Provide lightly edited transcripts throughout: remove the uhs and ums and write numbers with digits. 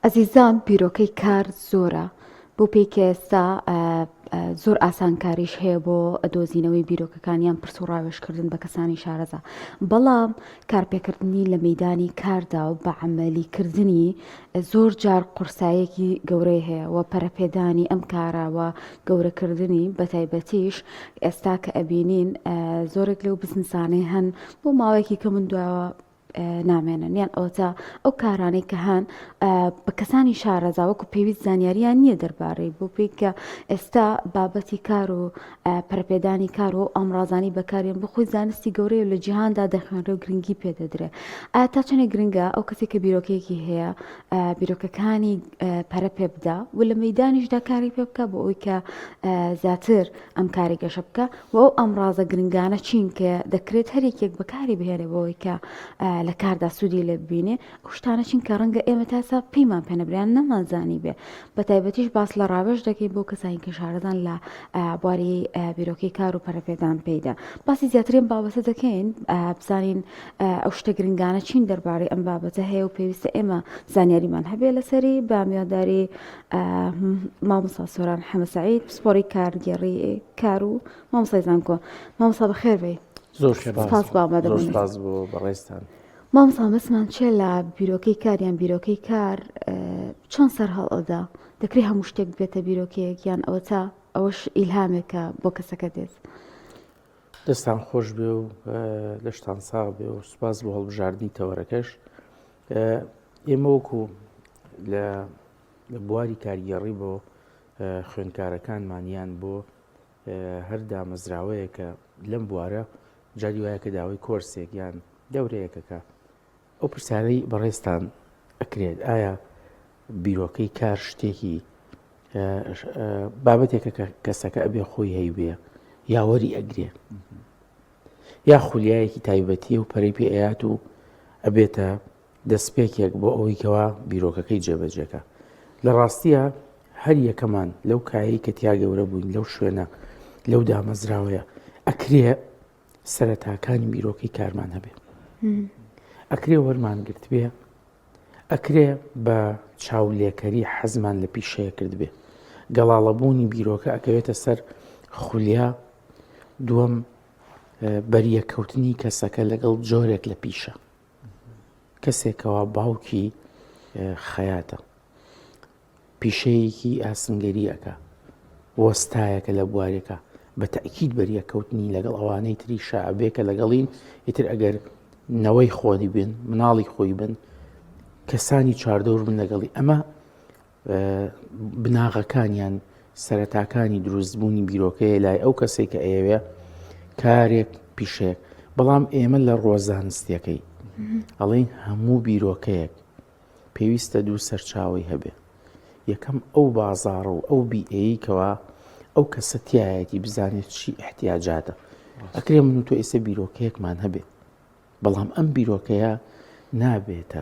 ئەزیزان بیرۆکەی کار زۆرە بۆ پێی کە ئێستا زۆر ئاسانکاریش هەیە بۆ دۆزینەوەی بیرۆکەکانیان پرس و ڕاوێژکردن بە کەسانی شارەزا بەڵام کارپێکردنی لە مەیدانی کاردا و بە عەمەلیکردنی زۆر جار قورسایەکی گەورەی هەیە و پەرەپێدانی ئەم کاراوە گەورەکردنی بە تایبەتیش ئێستا کە ئەبینین زۆرێک لەو بزنسانەی هەن بۆ ماوەیەکی کە من دواوە نامێنن یان ئەوتا ئەو کارانەی کە هەن بە کەسانی شارەزا وەکو پێویست زانیاریان نییە دەربارەی بۆ پێی کە ئێستا بابەتی کار و پەرپێدانی کار و ئەمڕازانی بەکاریان بخۆی زانستی گەورەیە لە جیهاندا دەخوێنرە و گرنگی پێدەدرێ ئایا تا چەنێک گرنگە ئەو کەسێک کە بیرۆکەیەکی هەیە بیرۆکەکانی پەرە پێ بدا و لە مەیدانیشدا کاری پێ بکە بۆ ئەوی کە زیاتر ئەم کاری گەشە بکە و ئەو ئەمڕازە گرنگانە چین کە دەکرێت هەرێکێک بەکاری بهێنێ بۆەوەی کە لە کاردا سوودی لێ ببینێ ئەو شتانە چین کە ڕەنگە ئێمە تاسا پێیمان پێنەبریان نەمانزانی بێ بە تایبەتیش باس لە ڕاوێژ دەکەی بۆ کەسانی کە شارەزان لە بواری بیرۆکەی کار و پەرەپێدان پێیدا باسی زیاترین بابەتە دەکەین بزانین ئەو شتە گرنگانە چین دەربارەی ئەم بابەتە هەیە و پێویستە ئێمە زانیاریمان هەبێ لەسەری بە میوانداری مامۆستا سۆران حەمە سەعید پسپۆڕی کارگێڕی کار و مامۆستای زانکۆ مامۆستا بەخێر بێی زۆر سپاس بۆ ئامادەبوونی. سپاس بۆ بەڕێستان. مامۆستا مەسمان چێ لە بیرۆکەی کاریان بیرۆکەی کار چۆن سەر هەڵئەدا دەکرێت هەموو شتێک بێتە بیرۆکەیەک یان ئەوە تا ئەوەش ئیلهامێکە بۆ کەسەکە دێت. دەستان خۆش بێ و لەشتان ساغ بێ و سوپاس بۆ هەڵبژاردننی تەوەرەکەش. ئێمە وەکو لە بواری کارگێڕی بۆ خوێندکارەکانمانیان بۆ هەر دامەزراوەیە کە لەم بوارە جاری وایە کە داوای کۆرسێک یان دەورەیەکەکە ئەو پرسیارەی بەڕێستان ئەکرێت ئایا بیرۆکەی کار شتێکی بابەتێکە کە کەسەکە ئەبێ خۆی هەیبێ یا وەری ئەگرێ یا خولیایەکی تایبەتیە و پەرەی پێ ئەیات و ئەبێتە دەستپێکێک بۆ ئەوەی کەوا بیرۆکەکەی جێبەجێکە. لە ڕاستیە هەر یەکەمان لەو کایی کە تیا گەورە بووین لەو شوێنە لەو دامەزراوەیە ئەکرێ سەرەتاکانی بیرۆکەی کارمان هەبێ ئەکرێ وەرمان گرت بێ ئەکرێ بە چاولێکەری حەزمان لە پیشەیە کرد بێ گەڵاڵەبوونی بیرۆکە ئەکەوێتە سەر خولیا دووەم بەریەکەوتنی کەسەکە لەگەڵ جۆرێک لە پیشە کەسێکەوە باوکی خەیاتە پیشەیەکی ئاسنگەریەکە وەستایەکە لە بوارێکە بە تەئکید بەریەکەوتنی لەگەڵ ئەوانەی تری شەعبێکە لەگەڵین ئیتر ئەگەر نەوەی خۆنی بن مناڵی خۆی بن کەسانی چاردەور بن لەگەڵی ئەمە بناغەکانیان سەرەتاکانی دروستبوونی بیرۆکەیە لای ئەو کەسێک کە ئەیەوێ کارێک پیشەیەک بەڵام ئێمە لە ڕۆزانستیەکەی ئەڵێن هەموو بیرۆکەیەک پێویستە دوو سەرچاوی هەبێ یەکەم ئەو بازاڕ و ئەو بیئەیەکەوە ئەو کەسە تایەتی بزانێت چی احتیاجاتە ئەکرێ من و تۆ ئێستا بیرۆکەیەکمان هەبێ بەڵام ئەم بیرۆکەیە نابێتە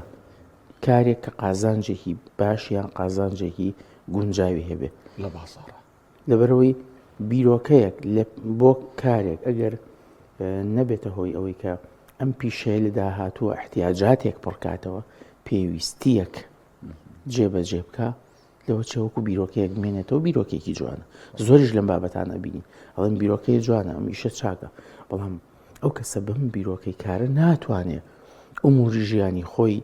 کارێک کە قازانجێکی باشیان قازانجێکی گونجاوی هەبێ لە بازاڕە لەبەرەوەی بیرۆکەیەک بۆ کارێک ئەگەر نەبێتە هۆی ئەوەی کە ئەم پیشەیە لە داهاتووە احتیاجاتێک پڕکاتەوە پێویستیەک جێبەجێ بکە لەوە چەوەکو بیرۆکەیەک بمێنێتەوە بیرۆکێکی جوانە زۆریش لەم بابەتانە بینی ئەڵێن بیرۆکەی جوانە ئەمیشە چاکە بەڵام ئەو کەسە بم بیرۆکەی کارە ناتوانێت ئوموری ژیانی خۆی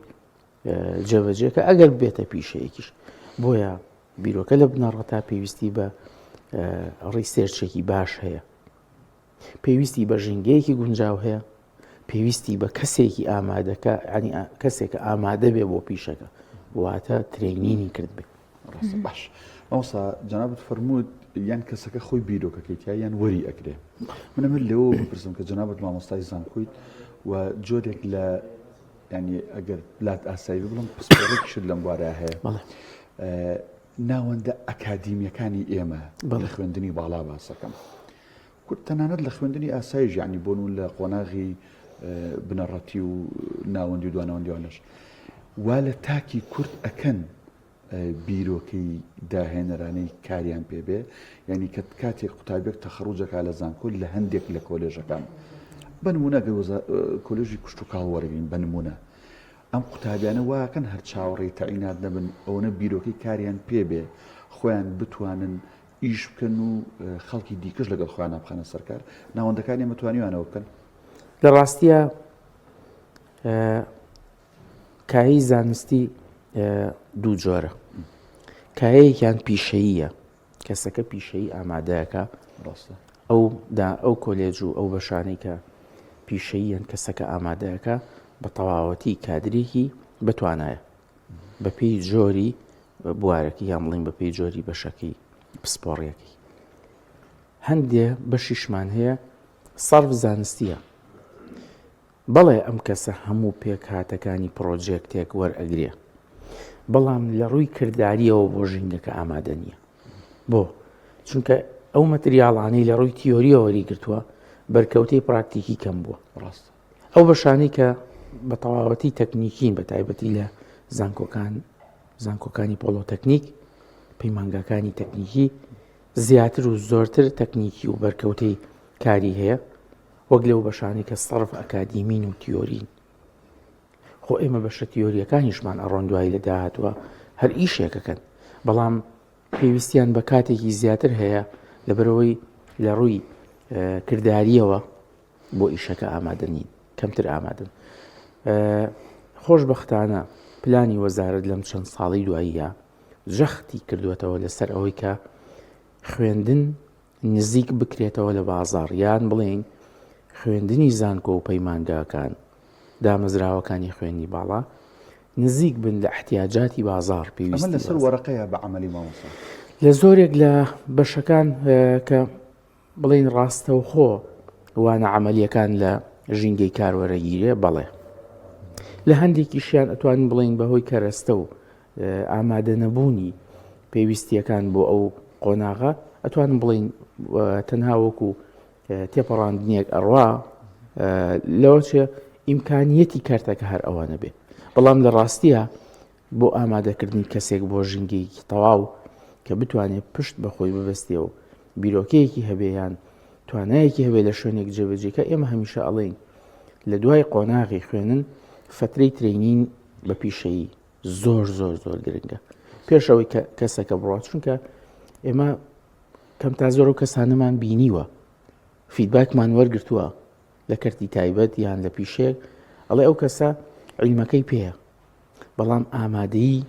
جێبەجێکە ئەگەر بێتە پیشەیەکیش بۆیە بیرۆکە لە بنەڕەتا پێویستی بە ڕیسێرچێکی باش هەیە پێویستی بە ژینگەیەکی گونجاو هەیە پێویستی بە کەسێکی ئامادەکە ینی کەسێکە ئامادە بێ بۆ پیشەکە واتە ترێنینی کرد بێت باش ئەوسا جەنابەت فەرمووت یان کەسەکە خۆی بیرۆکەکەیتیا یان وەری ئەگرێ منەمە لەوە بپرسم کە جەنابەت مامۆستای زانکۆیت و جۆرێک لە ینی ئەگەر لات ئاسایی بڵم پسپۆڕێکیشت لەم بوارە هەیە ناوەندە ئەکادیمیەکانی ئێمە لە خوێندنی باڵا باسەکەم کورد تەنانەت لە خوێندنی ئاسایش یعنی بۆن لە قۆناغی بنەڕەتی و ناوەندی و دوانەوەندیوانش وا لە تاکی کورد ئەکەن بیرۆکەی داهێنەرانەی کاریان پێبێ یعنی کە کاتێک قوتابێک تەخەڕوجەکە لە زانکۆ لە هەندێک لە کۆلێژەکان بە نمونە کۆلێژی کوشت و کاڵ وەرەگرین بە نمونە ئەم قوتابیانە واکەن هەر چاوەڕێی تەعینات نەبن ئەوەنە بیرۆکەی کاریان پێ بێ خۆیان بتوانن ئیش بکەن و خەڵکی دیکەش لەگەڵ خۆیان بخەنە سەرکار ناوەندەکانی متوانیوانەوە بکەن. لە ڕاستیە کایی زانستی دوو جۆرە. کایەیەکیان پیشەییە، کەسەکە پیشەیی ئامادەیەکە ڕاستە ئەو کۆلێج و ئەو بەشانەی کە پیشەییان کەسەکە ئامادەیەکە بە تەواوەتی کادرێکی بتوانایە بە پێی جۆری بوارەکەی یان بڵین بە پێی جۆری بەشەکەی پسپۆڕیەکەی. هەندێ بەشیشمان هەیە سەرف زانستیە، بەڵێ ئەم کەسە هەموو پێک هاتەکانی پرۆژێکتێک وەرئەگرێ، بەڵام لە ڕووی کردداریەوە بۆ ژینگەکە ئامادە نییە. بۆ چونکە ئەو مەتریاڵانەی لە ڕووی تیۆریەوە وەریگرتووە بەرکەوتەی پراکتیکی کەم بووە. ڕاست ئەو بەشانەی کە بە تەواوەتی تەکنیکین بە تایبەتی لە زانکۆکانی پۆلۆتەکنیک پەیمانگاکانی تەکنیکی زیاتر و زۆرتر تەکنیکی و بەرکەوتەی کاری هەیە وەک لەو بەشانی کە سەرف ئەکادیمین و تیۆرین. خۆ ئێمە بەشە تیۆریەکانیشمان ئەڕۆن دوایی لە داهاتوە هەر ئیشێکەکەن، بەڵام پێویستیان بە کاتێکی زیاتر هەیە لەبەرەوەی لە ڕووی کردداریەوە بۆ ئیشەکە ئامادە نین، کەمتر ئامادەن. خۆشبەختانە پلانی وەزارەت لەم چەند ساڵی دواییە جەختی کردوێتەوە لەسەر ئەوەی کە خوێندن نزیک بکرێتەوە لە بازاڕ، یان بڵێن خوێندنی زانکۆ و پەیمانگاکان دامەزراوەکانی خوێنی باڵا نزیک بن لە احتیاجاتی بازار پێویستی. ئەمە لەسەر وەرەقەیە بە عەمەلی مامۆستا لە زۆرێک لە بەشەکان کە بڵێن ڕاستەوخۆ وانە عەمەلیەکان لە ژینگەی کاروەرەگیرێ بەڵێ، لە هەندێکیشیان ئەتوانین بڵێن بەهۆی کەرەستە و ئامادە نەبوونی پێویستیەکان بۆ ئەو قۆناغا ئەتوانین بڵێن تەنها وەکو تێپەڕاندنیەک ئەڕوا لەوە چێ ئیمکانیەتی کارتەکە هەر ئەوانە بێ. بەڵام لە ڕاستیە بۆ ئامادەکردنی کەسێک بۆ ژینگەیەکی تەواو کە بتوانێت پشت بەخۆی ببەستێ و بیرۆکەیەکی هەبێیان توانایەکی هەبێ لە شوێنێک جێبەجێکە ئێمە هەمیشە ئەڵێن لە دوای قۆناغی خوێنن فترەی ترینین بە پیشەیی زۆر زۆر زۆر گرنگە پێشەوەی کەسەکە بڕات، چونکە ئێمە کەم تا زۆر و کەسانەمان بینیوە فیدباکمان وەرگرتووە لە کەرتی تایبەت یان لە پیشێک ئەڵێ ئەو کەسە عیلمەکەی پێیە بەڵام ئامادەیی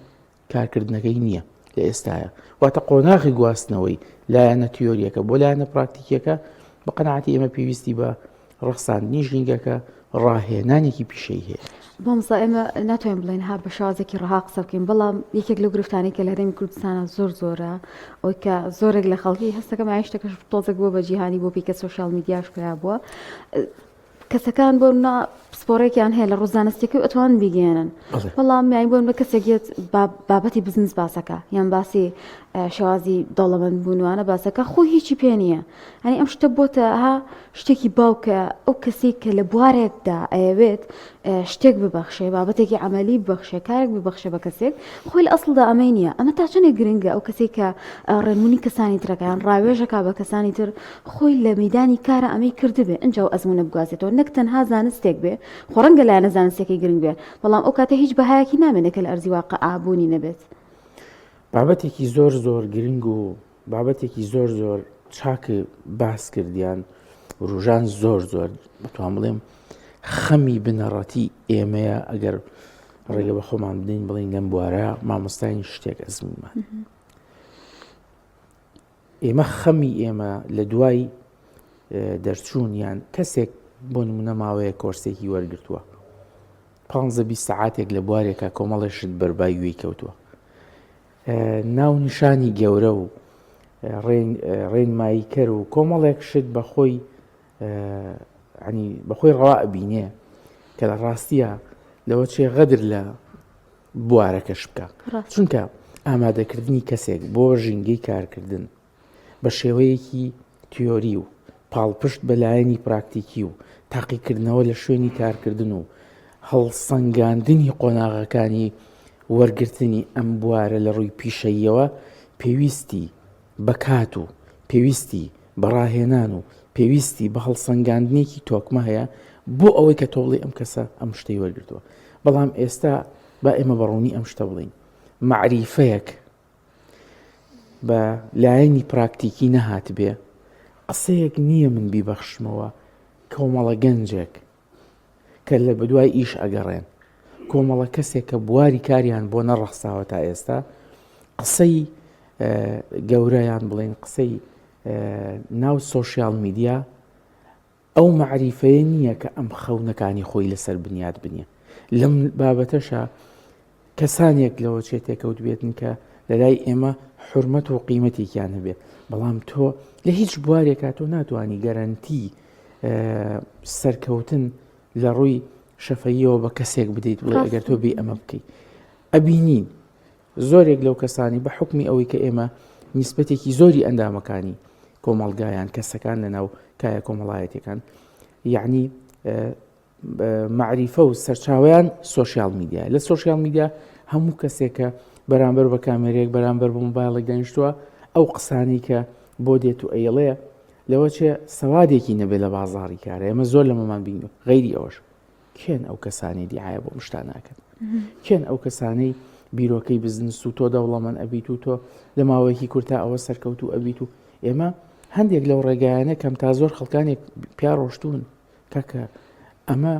کارکردنەکەی نییە لە ئێستاە. واتە قۆناغی گواستنەوەی لایەنە تیۆریەکە بۆ لایەنە پراکتیکەکە بە قەناعەتی ئێمە پێویستی بە ڕەخساندنی ژینگەکە ڕاهێنانێکی پیشەی هەیە. بۆمزا ئێمە ناتوانین بڵێن ها بە شازێکی ڕەها قسە بکەین، بەڵام یەکێک لەو گرفتانەی کە لە هەرێمی کوردستانە زۆر زۆرە ئەوەی کە زۆرێک لە خەڵکی هەستەکە مایشتەکەش تۆزێک بووە بە جیهانی بۆ پێی کە سۆشیال میدیاش کرا بووە کەسەکان بۆ پسپۆڕێکیان هەیە لە ڕۆژانەستێکی و ئەتوان بیگەێنن، بەڵام یانی بۆن بە کەسێکێت بابەتی بزنس باسەکە یان باسی شێوازی دەوڵەمەند بوونوانە باسەکە خۆی هیچی پێ نییە. ئەنی ئەم شتە بۆتە ها شتێکی باوکە ئەو کەسی کە لە بوارێکدا ئەیەوێت شتێک ببەخشێ بابەتێکی عملی ببەخشێ کارێک ببەخشێ بە کەسێک خۆی لە ئەسڵدا ئەمەی نییە. ئەمە تا چنێک گرنگە ئەو کەسی کە ڕێنمونی کەسانی ترەکەیان ڕاوێژەکە بە کەسانی تر خۆی لە مەیدانی کارە ئەمەی کردبێ ئەنجاو ئەزمونە بگوازێتەوە نەک تەنها زانستێک بێ خۆڕەنگە لایەنە زانستێکی گرنگ بێ، بەڵام ئەو کاتە هیچ بەهایەکی نامێنێکە لە ئەرزی واقع ئابوونی نەبێت. بابەتێکی زۆر زۆر گرنگ و بابەتێکی زۆر زۆر چاکە باس کردیان ڕۆژان زۆر زۆر بەتوان بڵێم خەمی بنەڕەتی ئێمەیە ئەگەر ڕێگە بە خۆمان بدەین بڵین لەم بوارە مامۆستانی شتێک ئەزمونمان. ئێمە خەمی ئێمە لە دوای دەرچوون یان کەسێک بۆ نمونە ماوەیە کۆرسێکی وەرگرتووە 15-20 سەعاتێک لە بوارێکە کۆمەڵێشت بەربای وێی کەوتووە، ناو نیشانی گەورە و ڕێنماییکەر و کۆمەڵێک شت بەخۆی ڕەوا ئەبینێ کە لە ڕاستیە لەوە چێ غەدر لە بوارەکەش بکە، چونکە ئامادەکردنی کەسێک بۆ ژینگەی کارکردن بە شێوەیەکی تیۆری و پاڵپشت بەلایەنی پراکتیکی و تاقیکردنەوە لە شوێنی کارکردن و هەڵسەنگاندنی قۆناغەکانی وەرگرتنی ئەم بوارە لە ڕووی پیشەیەوە پێویستی بە کات و پێویستی بەڕاهێنان و پێویستی بە هەڵسەنگاندنێکی تۆکمە هەیە بۆ ئەوەی کە تۆڵی ئەم کەسە ئەم شتەی وەرگرتووە. بەڵام ئێستا با ئێمە بەڕوونی ئەم شتە بڵین معریفەیەک بە لایەنی پراکتیکی نەهات بێ قسەیەک نییە من بیبەخشمەوە کۆمەڵە گەنجێک کە لە بەدوای ئیش ئەگەڕێن کۆمەڵە کەسێک کە بواری کاریان بۆ نەڕەخساوە تا ئێستا قسەی گەورەیان بڵێن قسەی ناو سۆشیال میدیا ئەو معریفەیە نییە کە ئەم خەونەکانی خۆی لەسەر بنیاد بنیە لەم بابەتەشە کەسانێک لەوە چێتێکەوت بێتن کە لەلای ئێمە حرمەت و قیمەتێکیان هەبێت بەڵام تۆ لە هیچ بوارێکا تۆ ناتوانانی گەرانتی سەرکەوتن لە ڕووی شەفەیەوە بە کەسێک بدەیت بڵێ ئەگەر تۆ بێ ئەمە بکەیت ئەبینین زۆرێک لەو کەسانی بە حکمی ئەوەی کە ئێمە نیسبەتێکی زۆری ئەندامەکانی کۆمەڵگایان کەسەکان لەناو کایە کۆمەڵایەتەکان یعنی معریفە و سەرچاویان سۆشیال میدیا لە سۆشیال میدیا هەموو کەسێکە بەرامبەر بە کامێرێک بەرامبەر بە مۆبایڵێک دانیشتووە ئەو قسانی کە بۆ دێت و ئەیڵەیە لەوە چێ سەوادێکی نەبێت لە بازاڕی کارە ئێمە زۆر لە مەمان بین غەیری ئەوەش کێن ئەو کەسانی دیعایە بۆ مشتان ناکەن کێن ئەو کەسانەی بیرۆکەی بزنس و تۆ دەوڵەمەند ئەبیت و تۆ لە ماوەیەکی کورتا ئەوە سەرکەوت و ئەبیت و ئێمە هەندێک لەو ڕێگایانە کەم تا زۆر خەڵکانێک پیا ڕۆشتون کەکە ئەمە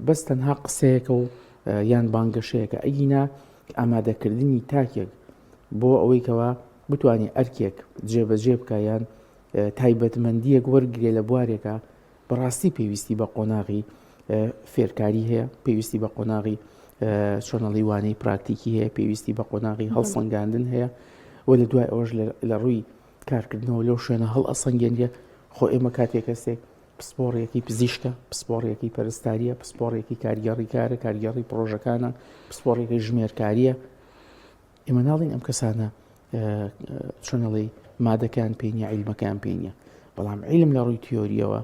بەس تەنها قسەیەکە و یان بانگەشەیەکە ئەگینا ئامادەکردنی تاکێک بۆ ئەوەی کەوا بتوانێت ئەرکێک جێبەجێ بکە یان تایبەتمەندیەک وەرگێ لە بوارێکە بەڕاستی پێویستی بە قۆناغی فێرکاری هەیە پێویستی بە قۆناغی چۆنەڵی وانەی پراکتیکی هەیە پێویستی بە قۆناغی هەڵسەنگاندن هەیە و لە دوای ئەوەش لە ڕووی کارکردنەوە لەو شوێنە هەڵ ئەسەنگێنێ خۆ ئێمە کاتێک کەسێک پسپۆڕێکی پزیشکە پسپۆڕێکی پەرستاریە پسپۆڕێکی کارگەڕی کارە کارگەڕی پرۆژەکانە پسپۆڕێکی ژمێرکاریە ئێمە ناڵین ئەم کەسانە چۆنەڵی مادەکان پێینە عیلمەکان پێینە بەڵام عیلم لە ڕووی تیۆریەوە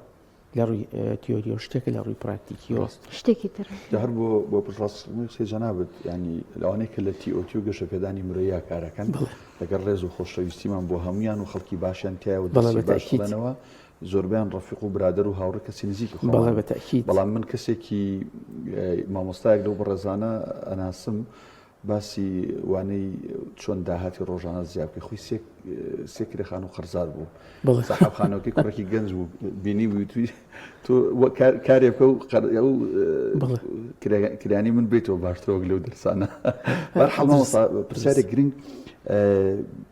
لە ڕووی تیۆریۆ شتێکە لە ڕووی پراکتیکیەوە شتێکی تر هەر بۆ پڕاستی سێجانابێت ینی لەوانەیە کە لە تیۆتی و گەشەپێدانی مرۆیە کارەکەن لەگەر ڕێز و خۆشەویستیمان بۆ هەمویان و خەڵکی باشیان تایە و دەستی باشڵێنەوە زۆربیان ڕەفیق و برادر و هاوڕێ کەسی نزیکی خۆ بەڵام من کەسێکی مامۆستایەک لەو بەڕێزانە ئەناسم باسی وانەی چۆن داهاتی ڕۆژانە زیابکە خۆی سێ کرێخان و خەرزار بوو ساحەبخانەوەکەی کوڕێکی گەنج بوو بینی بووی توی تۆ کارێ بکە و کرانی من بێتەوە باشترەوە لەو دەرسانە بەرحەڵ پرسیارێک گرنگ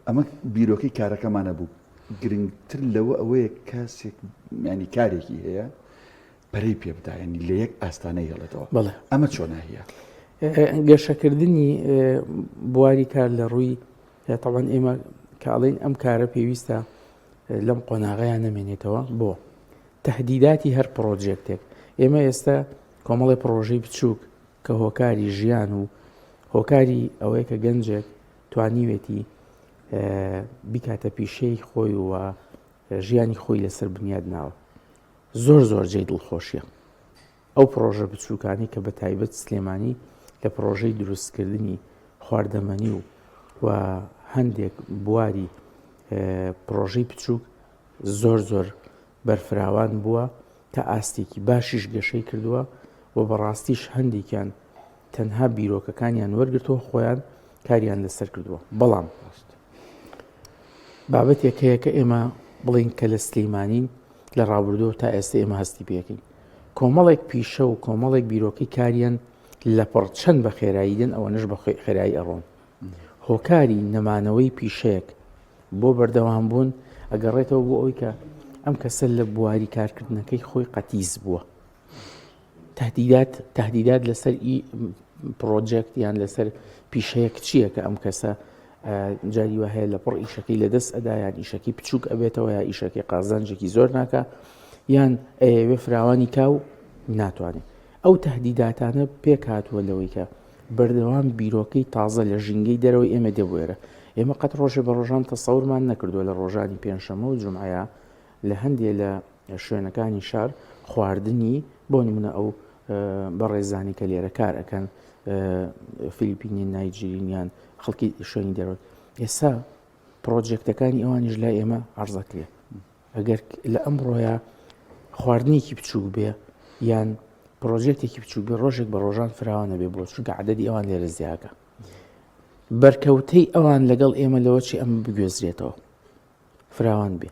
ئەمە بیرۆکەی کارەکەمانە بوو گرنگتر لەوە ئەوەیە کاسێک ینی کارێکی هەیە پەرەی پێ بدە ینی لە یەک ئاستانەی هێڵێتەوە ئەمە چۆنە هەیە گەشەکردنی بواری کار لە ڕووی تاوان ئێمە کاڵین ئەم کارە پێویستە لەم قۆناغیان نامێنێتەوە بۆ تهدیداتی هەر پرۆژێکتێک ئێمە ئێستا کۆمەڵی پرۆژەی بچووک کە هۆکاری ژیان و هۆکاری ئەوەیە کە گەنجێک توانیوێتی بیکاتە پیشەی خۆی و ژیانی خۆی لەسەر بنیاد ناوە زۆر جێی دڵخۆشیە ئەو پرۆژە بچووکانی کە بە تایبەت سلێمانی لە پرۆژەی دروستکردنی خواردەمەنی و هەندێک بواری پرۆژەی بچووک زۆر بەرفراوان بووە تا ئاستێکی باشیش گەشەی کردووە و بەڕاستیش هەندێکیان تەنها بیرۆکەکانیان وەرگرتەوە خۆیان کاریان لەسەر کردووە بەڵام بابەتێک هەیە کە ئێمە بڵین کە لە سلەیمانین لە ڕابردووە تا ئێستا ئێمە هەستی پێکەین کۆمەڵێک پیشە و کۆمەڵێک بیرۆکەی کاریان لە پڕچەند بە خێراییدن ئەوەنش بە خێرایی ئەڕۆن هۆکاری نەمانەوەی پیشەیەک بۆ بەردەوام بوون ئەگەڕێتەوە بۆ ئەوی کە ئەم کەسە لە بواری کارکردنەکەی خۆی قەتیز بووە تهدیدات لەسەر پرۆجێکت یان لەسەر پیشەیەک چییە کە ئەم کەسە جاری وە هەیە لە پڕ ئیشەکەی لە دەست ئەدا یان ئیشەکەی بچووک ئەبێتەوە یا ئیشەکەی قازانجێکی زۆر ناکە یان ئەوێ فراوانی کاو ناتوانێت ئەو تهدیداتانە پێک هاتووە لەوەی کە بەردەوام بیرۆکەی تازە لە ژینگەی دەرەوەی ئێمە دەبوێرە ئێمە قەت ڕۆژێ بە ڕۆژان تەسەورمان نەکردووە لە ڕۆژانی پێنجشەمە و جومعەیە لە هەندێک لە شوێنەکانی شار خواردنی بۆ نمونە ئەو بەڕێزانی کە لێرە کار ئەەکەن فیلیپینی نایجیرینیان خەڵکی شوێنی دەرەوە ئێستا پرۆجێکتەکانی ئەوانیش لای ئێمە عەرزەکرێ ئەگەر لە ئەمڕۆیە خواردنێکی بچوو بێ یان پرۆژێکێکی بچوو بێ ڕۆژێک بە ڕۆژان فراوانە بێ بۆ چونکە عەدەدی ئەوان لێرە زیاکە بەرکەوتەی ئەوان لەگەڵ ئێمە لەوە چی ئەمە بگوێزرێتەوە فراوان بێ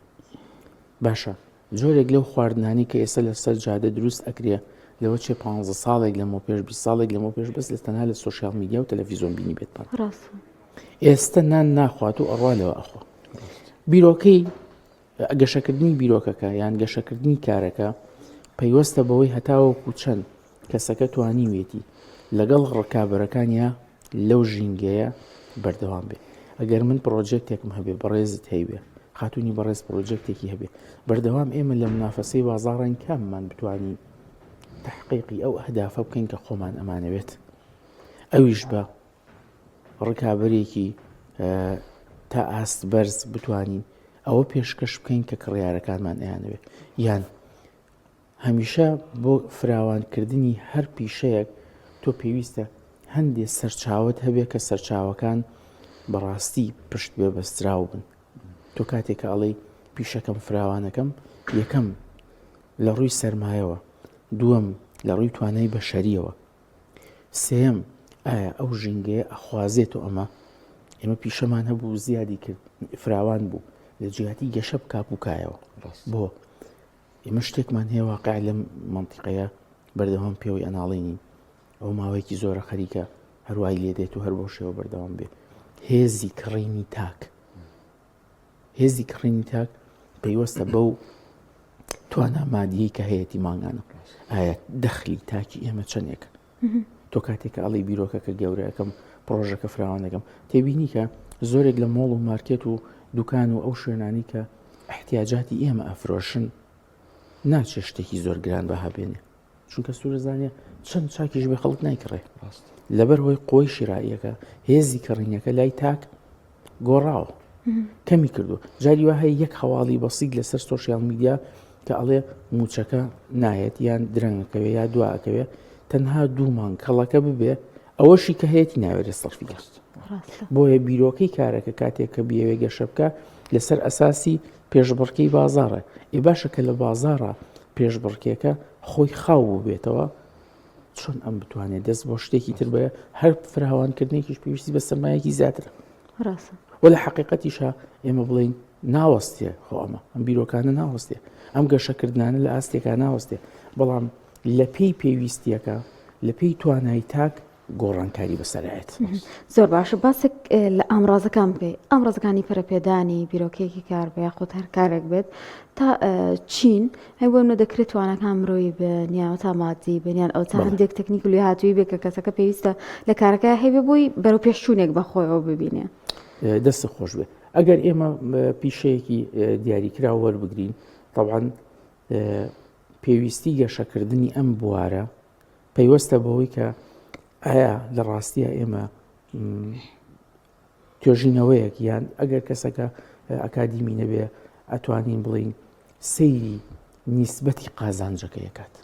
باشە جۆرێک لەو خواردنانی کە ئێستا لەسەر جادە دروست ئەکرێ لەوە چێ 15 ساڵێک لەمەوە پێش 20 ساڵێک لەمەوە پێش بەس لە تەنها لە سۆشیال میدیا و تەلەڤیزۆن بینی بێت پان ئێستا نان ناخوات و ئەڕوا لەوە ئەخوا بیرۆکەی گەشەکردنی بیرۆکەکە یان گەشەکردنی کارەکە پەیوەستە بەوەی هەتاوەکو چەند کەسەکە توانیوێتی لەگەڵ ڕکابەرەکانیا لەو ژینگەیە بەردەوام بێ ئەگەر من پرۆجێکتێکم هەبێ بەڕێزت هەیبێ خاتونی بەڕێز پرۆجێکتێکی هەبێ بەردەوام ئێمە لە منافەسەی بازاڕان کاممان بتوانی تحقیقی ئەو ئەهدافە بکەین کە خۆمان ئەمانەوێت ئەویش بە ڕکابەرێکی تا ئاست بەرز بتوانین ئەوە پێشکەش بکەین کە کڕیارەکانمان ئەیانەوێت یان هەمیشە بۆ فراوانکردنی هەر پیشەیەک تۆ پێویستە هەندێک سەرچاوت هەبێت کە سەرچاوەکان بەڕاستی پشت بێ بەستراو بن تۆ کاتێک کە ئەڵێی پیشەکەم فراوانەکەم یەکەم لە ڕووی سەرمایەوە دووەم لە ڕووی توانای بەشەریەوە سێم ئایا ئەو ژینگەیە ئەخوازێت و ئێمە پیشەمان هەبوو زیادی کرد فراوان بوو لە جیاتی گەشە بکاپ و کایەوە بۆ ئێمە شتێکمان هەیە واقع لەم مەنتیقەیە بەردەوام پێوەی ئەناڵێنین ئەو ماوەیەکی زۆرە خەریکە هەروای لێ دێت و هەر بۆ شێوە بەردەوام بێ هێزی کڕینی تاک هێزی کڕینی تاک پەیوەستە بەو توانە مادیەی کە هەیەی ماگانە ئایا دەخلی تاکی ئێمە چەندێکە تۆ کاتێکە ئەڵی بیرۆکەکە گەورەکەم پرۆژەکە فراوانەکەم تێبینی کە زۆرێک لە مۆڵ و مارکێت و دوکان و ئەو شوێنانی کە احتیاجاتی ئێمە ئەفرۆشن ناچێ شتێکی زۆر گران بە هەبێنێ چونکە سوورەزانە چەند چاکیش بێ خەڵک نایکڕێ لەبەر هۆی قۆی شیراییەکە هێزی کڕینەکە لای تاک گۆڕاوە کەمی کردو جاری وە هەیە یەک هەواڵی بەسیط لەسەر سۆشیال میدیا کە ئەڵێ موچەکە نایەت یان درەنگەکەوێ یا دواکەوێ تەنها دوو مانگ کەڵەکە ببێ ئەوەشی کە هەیەی ناوێت سەرفی گەست بۆیە بیرۆکەی کارەکە کاتێک کە بیەوێ گەشە بکە لەسەر ئەساسی پێشبڕکەی بازاڕە ئێ باشە کە لە بازاڕە پێشبڕکێکە خۆی خاو بوو بێتەوە چۆن ئەم بتوانێت دەست بۆ شتێکی تر بە هەر فراوانکردنێکیش پێویستی بە سەرمایەکی زیاترە وە لە حەقیقەتیشە ئێمە بڵین ناوەستێ خۆ ئەم بیرۆکانە ناوەستێ ئەم گەشەکردانە لە ئاستێکا ناوەستێ بەڵام لە پێی پێویستیەکە لە پێی توانایی تاک گۆڕانکاری بەسەرایەت زۆر باشە باسێک لە ئامڕازەکان بکەی ئامڕازەکانی پەرەپێدانی بیرۆکێکی کار بە یاخۆت هەر کارێک بێت تا چین هەیوەمە دەکرێت توانەکان مرۆی بنیان تا مادی بنیان ئەو تا هەندێک تەکنیک و هاتووی بێ کە کەسەکە پێویستە لە کارەکە هەیە بووی بەرەو پێشچوونێک بەخۆیەوە ببینێ دەستە خۆش بێ ئەگەر ئێمە پیشەیەکی دیاریکرا وەربگرین طبعاً پێویستی گەشەکردنی ئەم بوارە پەیوەستە بەوەی کە ئایا لە ڕاستیە ئێمە توێژینەوەیەک یان ئەگەر کەسەکە ئەکادیمی نەبێ ئەتوانین بڵین سەیری نیسبەتی قازانجەکەی کات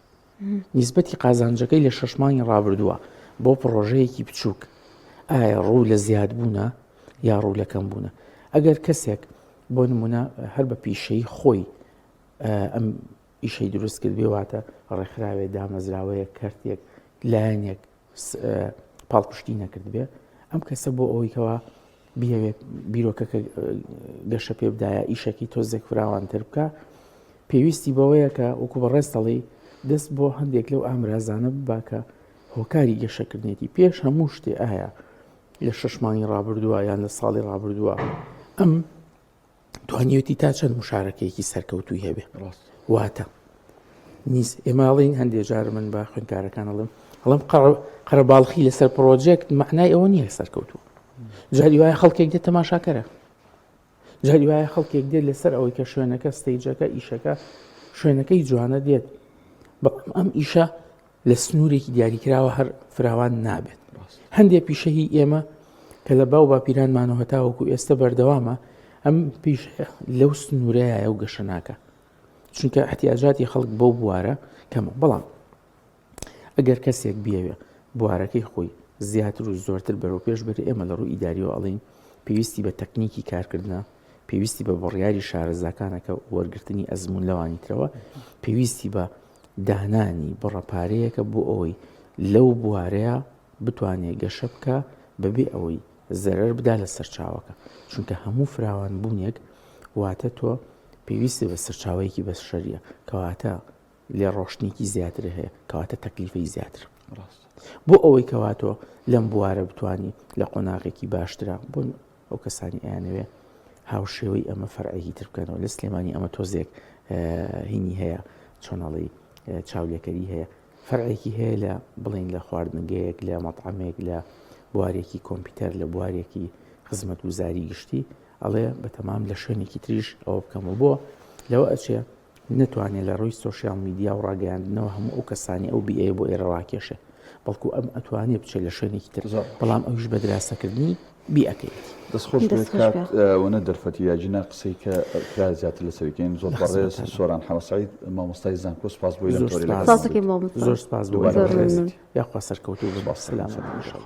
نیسبەتی قازانجەکەی لە 6 مانگی ڕابردووە بۆ پرۆژەیەکی بچووک ئایا ڕوو لە زیاد بوونە یا ڕوو لە کەم بوونە ئەگەر کەسێک بۆ نمونە هەر بە پیشەی خۆی ئەم ئیشەی دروست کرد بێواتە ڕێکخراوێ دامەزراوەیە کەرتێک لایەنێک پاڵپشتی نەکرد بێ ئەم کەسە بۆ ئەوەیەوە بیاوێت بیرۆکەکە گەشە پێ بدایە ئیشەکی تۆزێک فراوانتر بکە پێویستی بەوەیە کە وەکو بەڕێستەڵی دەست بۆ هەندێک لەو ئامرازانە بباکە هۆکاری گەشەکردنێتی پێش هەموو شتێ ئایا لە 6 مانگی ڕابردووە یان لە ساڵی ڕابردووە ئەم توانیوەتی تا چەند مشارەکەیەکی سەرکەوتوی هەبێ واتە ئێماڵین هەندێک جار من بە خوێندکارەکان هەڵم قەرەباڵخی لەسەر پرۆجێکت معنای ئەوە نییە سەرکەوتووە جاری وایە خەڵکێک دێت تەماشاکەرە جاری وایە خەڵکێک دێت لەسەر ئەوەی کە شوێنەکە ستەیجەکە ئیشەکە شوێنەکەی جوانە دێت ئەم ئیشە لە سنوورێکی دیاریکراوە هەر فراوان نابێت هەندێک پیشەهی ئێمە کە لە باو باپیرانمانەوە هەتاوەکو ئێستا بەردەوامە ئەم پیش لەو سنوورەیە و گەشە ناکە چونکە احتیاجاتی خەڵک بەو بوارە کەمە بەڵام ئەگەر کەسێک بیاوێ بوارەکەی خۆی زیاتر و زۆرتر بەرەو پێش بێت ئێمە لە ڕووی ئیداریەوە ئەڵین پێویستی بە تەکنیکی کارکردنە پێویستی بە بڕیاری شارەزاکانەکە وەرگرتنی ئەزمون لەوانی ترەوە پێویستی بە دانانی بڕەپارەیەکە بۆ ئەوەی لەو بوارەیە بتوانێت گەشە بکە بەبێ ئەوەی زەرەر بدا لە سەرچاوەکە، چونکە هەموو فراوان بوونێک واتە تۆ پێویستی بە سەرچاوەیەکی بەس شەریە کەواتە لێ ڕۆشنێکی زیاتر هەیە کەواتە تەکلیفەی زیاتر بۆ ئەوەی کەواتۆ لەم بوارە بتانی لە قۆناغێکی باشترە بۆ ئەو کەسانی ئەیانەوێ هاوشێوەی ئەمە فەرعێکی تر بکەنەوە لە سلێمانی ئەمە تۆزێک هینی هەیە چۆنەڵی چاولێکەری هەیە فەرعێکی هەیە لە بڵین لە خواردنگەیەک لە مەطعمێک لە بوارێکی کۆمپیوتەر لە بوارێکی خزمەت وزاری گشتی ئەڵێ بە تەمام لە شوێنێکی تریش ئەوە بکەمەوە بۆ لەوە ئەچێ نتوانێت لە ڕووی سۆشیال میدیا و ڕاگەیاندنەوە هەموو ئەو کەسانی ئەو بیئەیە بۆ ئێرە ڕاکێشێ بەڵکو ئەم ئەتوانێت بچێت لە شوێنێکی تر بەڵام ئەوش بە دراسەکردنی بیئەکەیت دەستخۆش بێت کات وەنە دەرفەتی یاجینا قسەی کە کرا زیاتر لەسەرکەین زۆر بەڕێز سۆران حەوەسعید مامۆستای زانکۆ سپاس بۆی لەم تۆری سپاسەکەی زۆر سپاس بۆ یاخوا سەرکەوتوو بە سلامەت.